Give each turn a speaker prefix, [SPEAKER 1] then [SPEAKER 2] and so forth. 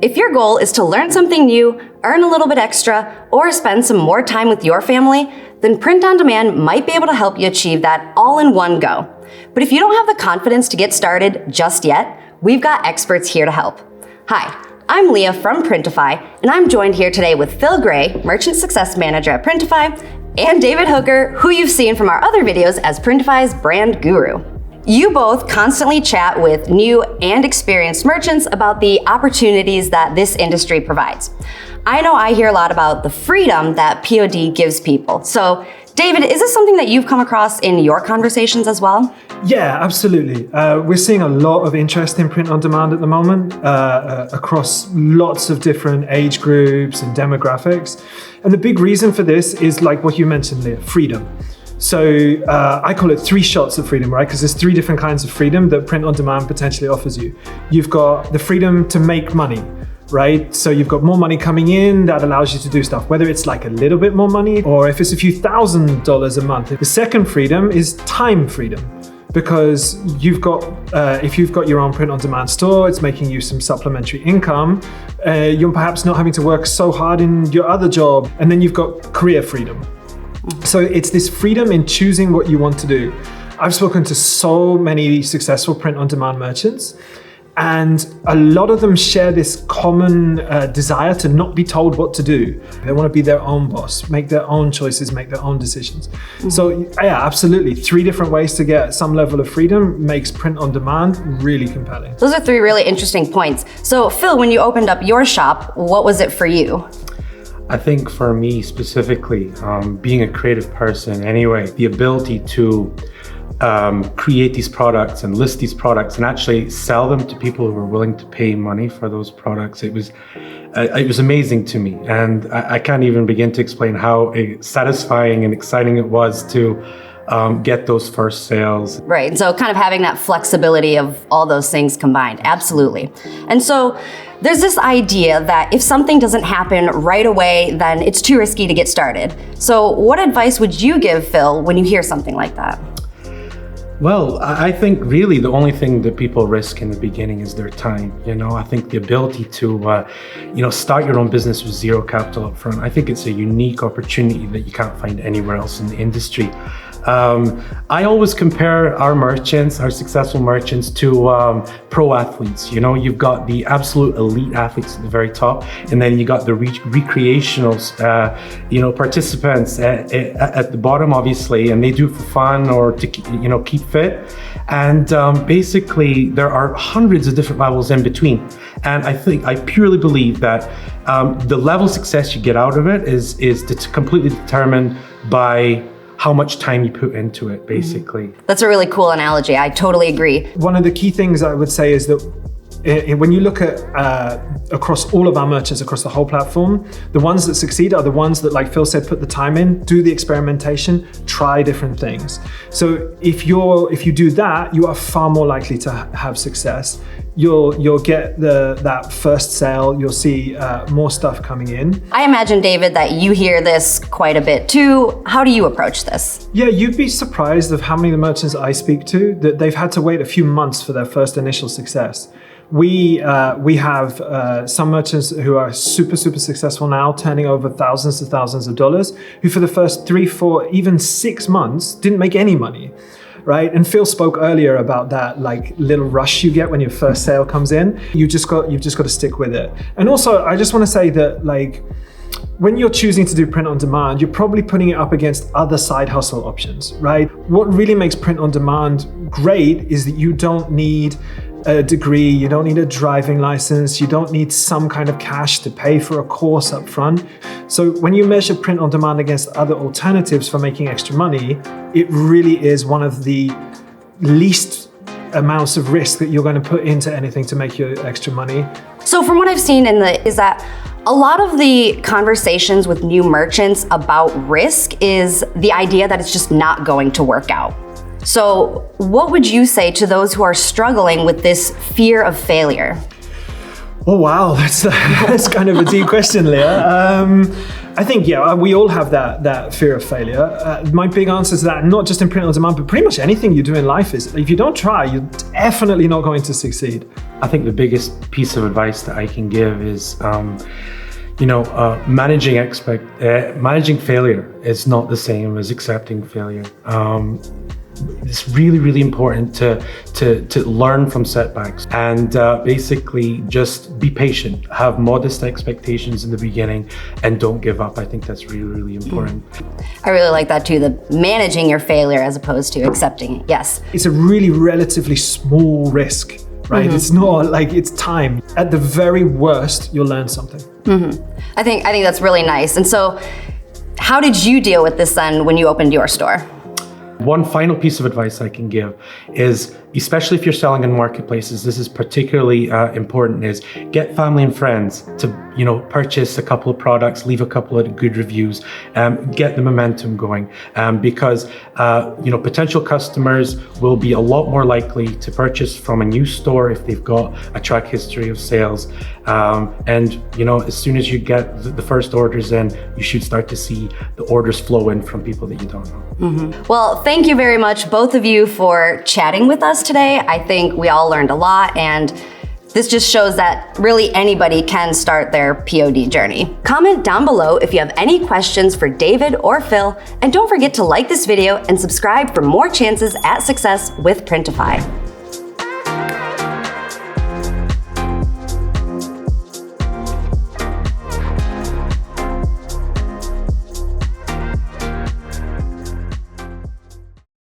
[SPEAKER 1] If your goal is to learn something new, earn a little bit extra, or spend some more time with your family, then Print on Demand might be able to help you achieve that all in one go. But if you don't have the confidence to get started just yet, we've got experts here to help. Hi, I'm Leah from Printify, and I'm joined here today with Phil Gray, Merchant Success Manager at Printify, and David Hooker, who you've seen from our other videos as Printify's brand guru. You both constantly chat with new and experienced merchants about the opportunities that this industry provides. I know I hear a lot about the freedom that POD gives people. So, David, is this something that you've come across in your conversations as well?
[SPEAKER 2] Yeah, absolutely. We're seeing a lot of interest in print on demand at the moment across lots of different age groups and demographics. And the big reason for this is like what you mentioned, Leah, freedom. So I call it 3 shots of freedom, right? Because there's 3 different kinds of freedom that print on demand potentially offers you. You've got the freedom to make money, right? So you've got more money coming in that allows you to do stuff, whether it's like a little bit more money or if it's a few $1,000s a month. The second freedom is time freedom, because you've got, if you've got your own print on demand store, it's making you some supplementary income. You're perhaps not having to work so hard in your other job. And then you've got career freedom. So it's this freedom in choosing what you want to do. I've spoken to so many successful print-on-demand merchants, and a lot of them share this common desire to not be told what to do. They want to be their own boss, make their own choices, make their own decisions. So yeah, absolutely. 3 different ways to get some level of freedom makes print-on-demand really compelling.
[SPEAKER 1] Those are 3 really interesting points. So Phil, when you opened up your shop, what was it for you?
[SPEAKER 3] I think for me specifically, being a creative person anyway, the ability to create these products and list these products and actually sell them to people who are willing to pay money for those products, it was amazing to me. And I can't even begin to explain how satisfying and exciting it was to get those first sales.
[SPEAKER 1] Right, so kind of having that flexibility of all those things combined, absolutely. And so there's this idea that if something doesn't happen right away, then it's too risky to get started. So what advice would you give, Phil, when you hear something like that?
[SPEAKER 3] Well, I think really the only thing that people risk in the beginning is their time. You know, I think the ability to, start your own business with 0 capital up front, I think it's a unique opportunity that you can't find anywhere else in the industry. I always compare our successful merchants to pro athletes. You know, you've got the absolute elite athletes at the very top, and then you got the recreational, participants at the bottom, obviously, and they do it for fun or to, keep fit. And basically, there are hundreds of different levels in between. And I purely believe that the level of success you get out of it is completely determined by how much time you put into it, basically.
[SPEAKER 1] That's a really cool analogy. I totally agree.
[SPEAKER 2] One of the key things I would say is that when you look at across all of our merchants across the whole platform, the ones that succeed are the ones that, like Phil said, put the time in, do the experimentation, try different things. So if you do that, you are far more likely to have success. You'll get that first sale. You'll see more stuff coming in.
[SPEAKER 1] I imagine, David, that you hear this quite a bit too. How do you approach this?
[SPEAKER 2] Yeah, you'd be surprised of how many of the merchants I speak to that they've had to wait a few months for their first initial success. We have some merchants who are super successful now, turning over thousands of dollars, who for the first 3, 4, even 6 months didn't make any money. Right, and Phil spoke earlier about that like little rush you get when your first sale comes in. You've just got to stick with it. And also, I just want to say that like when you're choosing to do print on demand, you're probably putting it up against other side hustle options, right? What really makes print on demand great is that you don't need a degree, you don't need a driving license, you don't need some kind of cash to pay for a course up front. So when you measure print on demand against other alternatives for making extra money, it really is one of the least amounts of risk that you're going to put into anything to make your extra money.
[SPEAKER 1] So from what I've seen is that a lot of the conversations with new merchants about risk is the idea that it's just not going to work out. So what would you say to those who are struggling with this fear of failure?
[SPEAKER 2] Oh wow, that's kind of a deep question, Leah. I think we all have that fear of failure. My big answer to that, not just in print on demand, but pretty much anything you do in life, is if you don't try, you're definitely not going to succeed.
[SPEAKER 3] I think the biggest piece of advice that I can give is, managing failure is not the same as accepting failure. It's really, really important to learn from setbacks and basically just be patient, have modest expectations in the beginning, and don't give up. I think that's really, really important.
[SPEAKER 1] I really like that too, the managing your failure as opposed to accepting it. Yes.
[SPEAKER 2] It's a really relatively small risk, right? It's not like it's time. At the very worst, you'll learn something.
[SPEAKER 1] I think that's really nice. And so how did you deal with this then when you opened your store?
[SPEAKER 3] One final piece of advice I can give is, especially if you're selling in marketplaces, this is particularly important, is get family and friends to purchase a couple of products, leave a couple of good reviews, get the momentum going, because potential customers will be a lot more likely to purchase from a new store if they've got a track history of sales, and as soon as you get the first orders in, you should start to see the orders flow in from people that you don't know.
[SPEAKER 1] Well, thank you very much, both of you, for chatting with us today. I think we all learned a lot, and this just shows that really anybody can start their POD journey. Comment down below if you have any questions for David or Phil, and don't forget to like this video and subscribe for more chances at success with Printify.